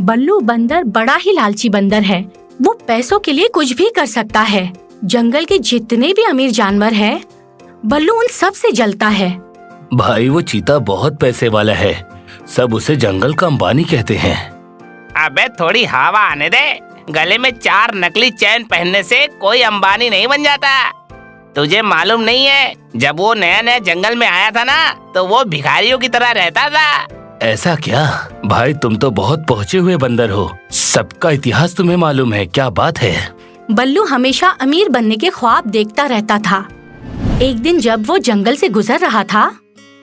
बल्लू बंदर बड़ा ही लालची बंदर है। वो पैसों के लिए कुछ भी कर सकता है। जंगल के जितने भी अमीर जानवर हैं, बल्लू उन सब से जलता है। भाई वो चीता बहुत पैसे वाला है, सब उसे जंगल का अंबानी कहते हैं। अबे थोड़ी हवा आने दे। गले में 4 नकली चैन पहनने से कोई अंबानी नहीं बन जाता। तुझे मालूम नहीं है, जब वो नया नया जंगल में आया था ना, तो वो भिखारियों की तरह रहता था। ऐसा क्या? भाई तुम तो बहुत पहुँचे हुए बंदर हो, सबका इतिहास तुम्हें मालूम है, क्या बात है? बल्लू हमेशा अमीर बनने के ख्वाब देखता रहता था। एक दिन जब वो जंगल से गुजर रहा था,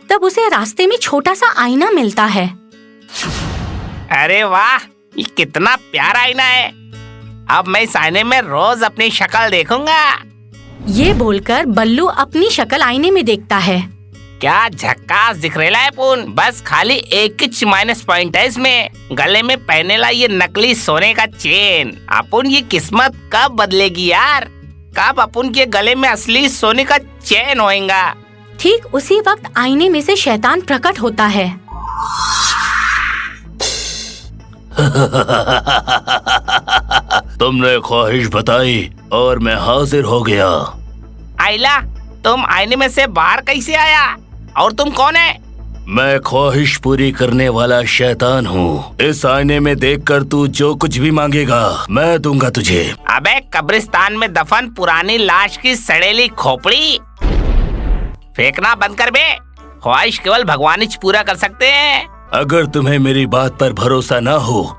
तब उसे रास्ते में छोटा सा आईना मिलता है। अरे वाह, ये कितना प्यारा आईना है। अब मैं इस आईने में रोज अपनी शक्ल देखूंगा। ये बोलकर बल्लू अपनी शक्ल आईने में देखता है। क्या झक्कास दिख रहा है पुन। बस खाली एक ही माइनस पॉइंट है इसमें, गले में पहने ला ये नकली सोने का चेन। अपुन ये किस्मत कब बदलेगी यार? कब अपुन के गले में असली सोने का चेन होएगा? ठीक उसी वक्त आईने में से शैतान प्रकट होता है। तुमने ख्वाहिश बताई और मैं हाजिर हो गया। आइला, तुम आईने में से बाहर कैसे आया? और तुम कौन है? मैं ख्वाहिश पूरी करने वाला शैतान हूँ। इस आईने में देखकर तू जो कुछ भी मांगेगा मैं दूंगा तुझे। अबे कब्रिस्तान में दफन पुरानी लाश की सड़ेली खोपड़ी, फेंकना बंद कर बे। ख्वाहिश केवल भगवान ही पूरा कर सकते हैं। अगर तुम्हें मेरी बात पर भरोसा ना हो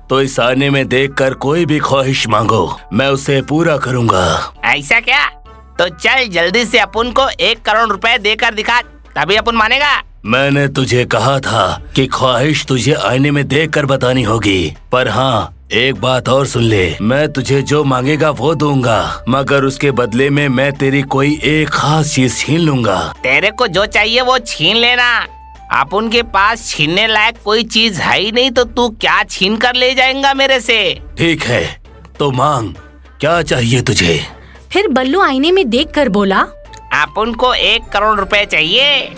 तो इस आने में देखकर कोई भी ख्वाहिश मांगो, मैं उसे पूरा करूंगा। ऐसा क्या? तो चल जल्दी से अपन को 1 करोड़ रुपए देकर दिखा, तभी अपन मानेगा। मैंने तुझे कहा था कि ख्वाहिश तुझे आईने में देखकर बतानी होगी। पर हाँ, एक बात और सुन ले, मैं तुझे जो मांगेगा वो दूंगा, मगर उसके बदले में मैं तेरी कोई एक खास चीज छीन लूंगा। तेरे को जो चाहिए वो छीन लेना। अपन के पास छीनने लायक कोई चीज है ही नहीं, तो तू क्या छीन कर ले जाएगा मेरे से? ठीक है, तो मांग, क्या चाहिए तुझे? फिर बल्लू आईने में देखकर बोला, अपन को 1 करोड़ रुपए चाहिए।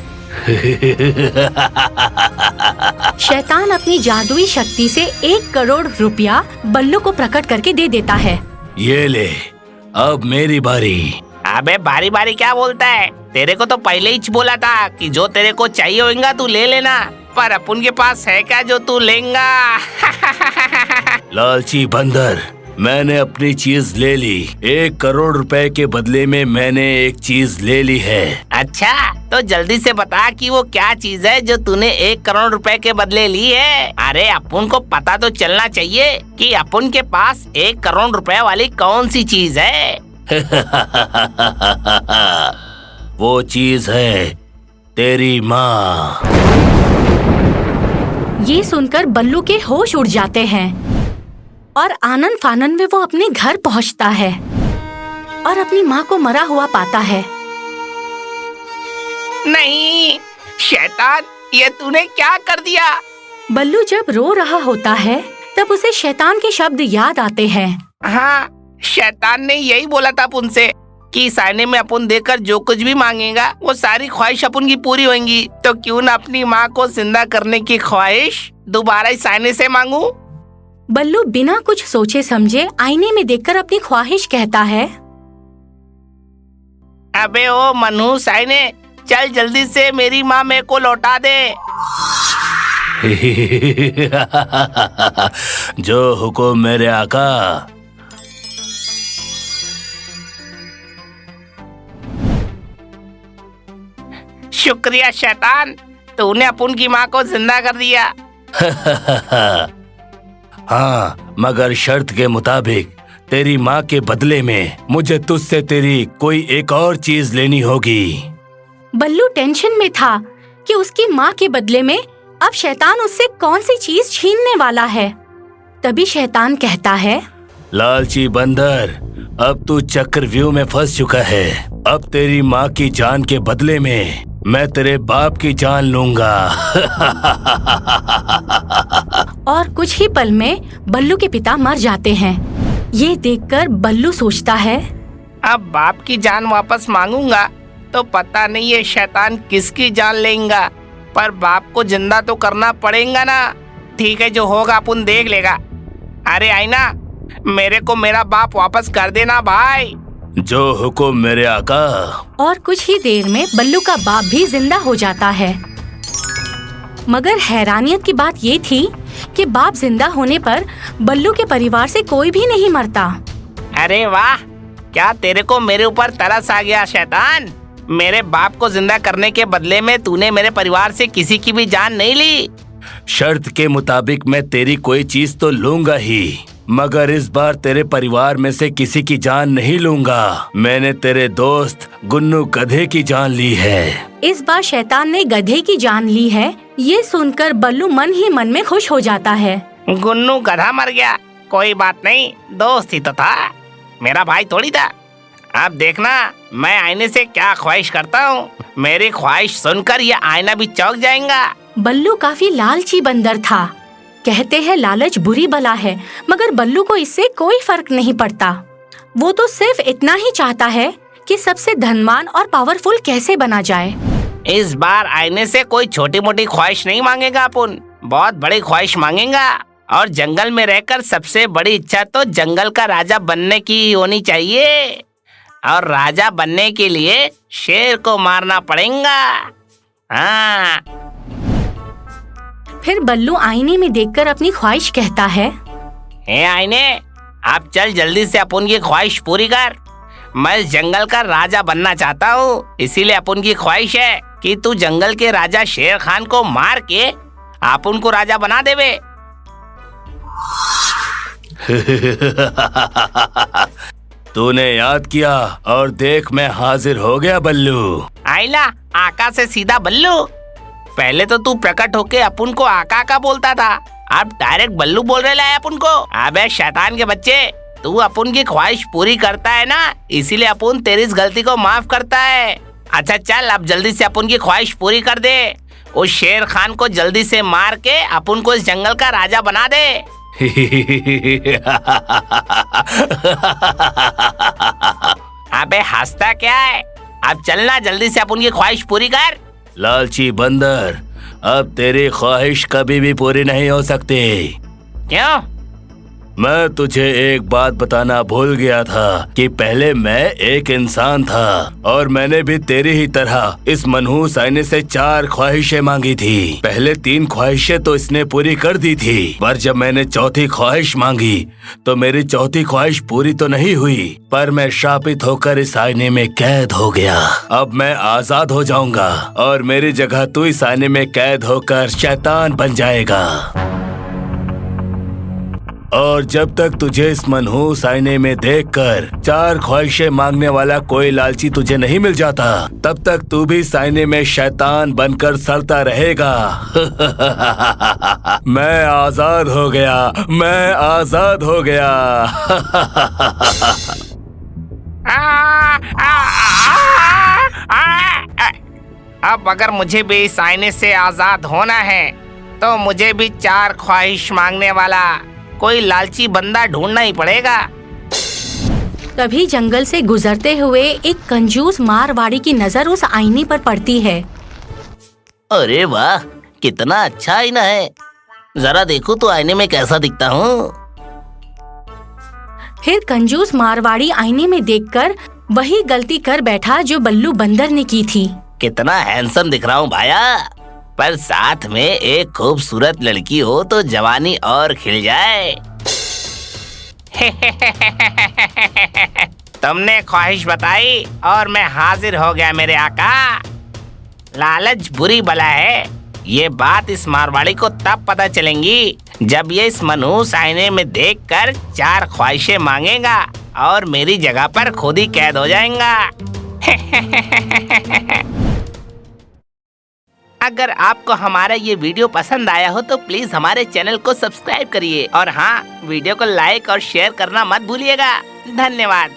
शैतान अपनी जादुई शक्ति से 1 करोड़ रुपया बल्लू को प्रकट करके दे देता है। ये ले, अब मेरी बारी। अबे बारी बारी क्या बोलता है? तेरे को तो पहले ही बोला था कि जो तेरे को चाहिए होगा तू ले लेना, पर अपन के पास है क्या जो तू लेगा? लालची बंदर, मैंने अपनी चीज ले ली। 1 करोड़ रुपए के बदले में मैंने एक चीज ले ली है। अच्छा, तो जल्दी से बता कि वो क्या चीज है जो तूने 1 करोड़ रुपए के बदले ली है। अरे अपन को पता तो चलना चाहिए कि अपन के पास 1 करोड़ रुपए वाली कौन सी चीज है। वो चीज है तेरी माँ। ये सुनकर बल्लू के होश उड़ जाते हैं और आनंद फानंद में वो अपने घर पहुंचता है और अपनी माँ को मरा हुआ पाता है। नहीं शैतान, ये तूने क्या कर दिया? बल्लू जब रो रहा होता है तब उसे शैतान के शब्द याद आते हैं। हाँ, शैतान ने यही बोला था अपन से कि इस आईने में अपन देखकर जो कुछ भी मांगेगा वो सारी ख्वाहिश अपन की पूरी होंगी। तो क्यों ना अपनी माँ को जिंदा करने की ख्वाहिश दोबारा इस आईने से मांगू। बल्लू बिना कुछ सोचे समझे आईने में देखकर अपनी ख्वाहिश कहता है, अबे ओ मनहूस आईने, चल जल्दी से मेरी माँ मेरे को लौटा दे। जो हुकुम मेरे आका। शुक्रिया शैतान, तूने अपन की माँ को जिंदा कर दिया। हाँ, मगर शर्त के मुताबिक तेरी माँ के बदले में मुझे तुझसे तेरी कोई एक और चीज लेनी होगी। बल्लू टेंशन में था कि उसकी माँ के बदले में अब शैतान उससे कौन सी चीज छीनने वाला है। तभी शैतान कहता है, लालची बंदर, अब तू चक्रव्यूह में फंस चुका है। अब तेरी माँ की जान के बदले में मैं तेरे बाप की जान लूंगा। और कुछ ही पल में बल्लू के पिता मर जाते हैं। ये देखकर बल्लू सोचता है, अब बाप की जान वापस मांगूंगा तो पता नहीं ये शैतान किसकी जान लेगा, पर बाप को जिंदा तो करना पड़ेगा ना। ठीक है, जो होगा अपन देख लेगा। अरे आईना, मेरे को मेरा बाप वापस कर देना भाई। जो हुक्म मेरे आका। और कुछ ही देर में बल्लू का बाप भी जिंदा हो जाता है। मगर हैरानियत की बात ये थी कि बाप जिंदा होने पर बल्लू के परिवार से कोई भी नहीं मरता। अरे वाह, क्या तेरे को मेरे ऊपर तरस आ गया शैतान? मेरे बाप को जिंदा करने के बदले में तूने मेरे परिवार से किसी की भी जान नहीं ली। शर्त के मुताबिक मैं तेरी कोई चीज तो लूंगा ही, मगर इस बार तेरे परिवार में से किसी की जान नहीं लूंगा। मैंने तेरे दोस्त गुन्नू गधे की जान ली है। इस बार शैतान ने गधे की जान ली है। ये सुनकर बल्लू मन ही मन में खुश हो जाता है। गुन्नू गधा मर गया, कोई बात नहीं, दोस्त ही तो था, मेरा भाई थोड़ी था। अब देखना मैं आईने से क्या ख्वाहिश करता हूँ। मेरी ख्वाहिश सुनकर ये आईना भी चौंक जाएगा। बल्लू काफी लालची बंदर था। कहते हैं लालच बुरी बला है, मगर बल्लू को इससे कोई फर्क नहीं पड़ता। वो तो सिर्फ इतना ही चाहता है कि सबसे धनवान और पावरफुल कैसे बना जाए। इस बार आईने से कोई छोटी मोटी ख्वाहिश नहीं मांगेगा अपन, बहुत बड़ी ख्वाहिश मांगेगा। और जंगल में रहकर सबसे बड़ी इच्छा तो जंगल का राजा बनने की होनी चाहिए। और राजा बनने के लिए शेर को मारना पड़ेगा। हाँ। फिर बल्लू आईने में देखकर अपनी ख्वाहिश कहता है, हे आईने, आप चल जल्दी से अपन की ख्वाहिश पूरी कर। मैं इस जंगल का राजा बनना चाहता हूँ, इसीलिए अपन की ख्वाहिश है कि तू जंगल के राजा शेर खान को मार के अपन को राजा बना देवे। तूने याद किया और देख मैं हाजिर हो गया बल्लू। आइला, आका से सीधा बल्लू। पहले तो तू प्रकट होके अपन को आका का बोलता था, अब डायरेक्ट बल्लू बोल रहे है अपन को। अबे शैतान के बच्चे, तू अपन की ख्वाहिश पूरी करता है ना, इसीलिए अपन तेरी इस गलती को माफ करता है। अच्छा चल, अब जल्दी से अपन की ख्वाहिश पूरी कर दे। उस शेर खान को जल्दी से मार के अपन को इस जंगल का राजा बना दे। अबे हंसता क्या है? अब चलना, जल्दी से अपन की ख्वाहिश पूरी कर। लालची बंदर, अब तेरी ख्वाहिश कभी भी पूरी नहीं हो सकती। क्यों? मैं तुझे एक बात बताना भूल गया था कि पहले मैं एक इंसान था और मैंने भी तेरी ही तरह इस मनहूस आईने से 4 ख्वाहिशें मांगी थी। पहले 3 ख्वाहिशें तो इसने पूरी कर दी थी, पर जब मैंने चौथी ख्वाहिश मांगी तो मेरी चौथी ख्वाहिश पूरी तो नहीं हुई, पर मैं शापित होकर इस आईने में कैद हो गया। अब मैं आजाद हो जाऊंगा और मेरी जगह तू इस आईने में कैद होकर शैतान बन जाएगा। और जब तक तुझे इस मनहूस आईने में देखकर 4 ख्वाहिशें मांगने वाला कोई लालची तुझे नहीं मिल जाता, तब तक तू भी इस आईने में शैतान बनकर सड़ता रहेगा। मैं आजाद हो गया, मैं आजाद हो गया। अब अगर मुझे भी इस आईने से आजाद होना है तो मुझे भी 4 ख्वाहिश मांगने वाला कोई लालची बंदा ढूंढना ही पड़ेगा। तभी जंगल से गुजरते हुए एक कंजूस मारवाड़ी की नजर उस आईने पर पड़ती है। अरे वाह, कितना अच्छा आईना है, जरा देखो तो आईने में कैसा दिखता हूँ। फिर कंजूस मारवाड़ी आईने में देखकर वही गलती कर बैठा जो बल्लू बंदर ने की थी। कितना हैंडसम दिख रहा हूँ भाया, पर साथ में एक खूबसूरत लड़की हो तो जवानी और खिल जाए। तुमने ख्वाहिश बताई और मैं हाजिर हो गया मेरे आका। लालच बुरी बला है, ये बात इस मारवाड़ी को तब पता चलेंगी जब ये इस मनहूस आईने में देखकर 4 ख्वाहिशें मांगेगा और मेरी जगह पर खुद ही कैद हो जाएगा। अगर आपको हमारा ये वीडियो पसंद आया हो तो प्लीज हमारे चैनल को सब्सक्राइब करिए और हाँ, वीडियो को लाइक और शेयर करना मत भूलिएगा। धन्यवाद।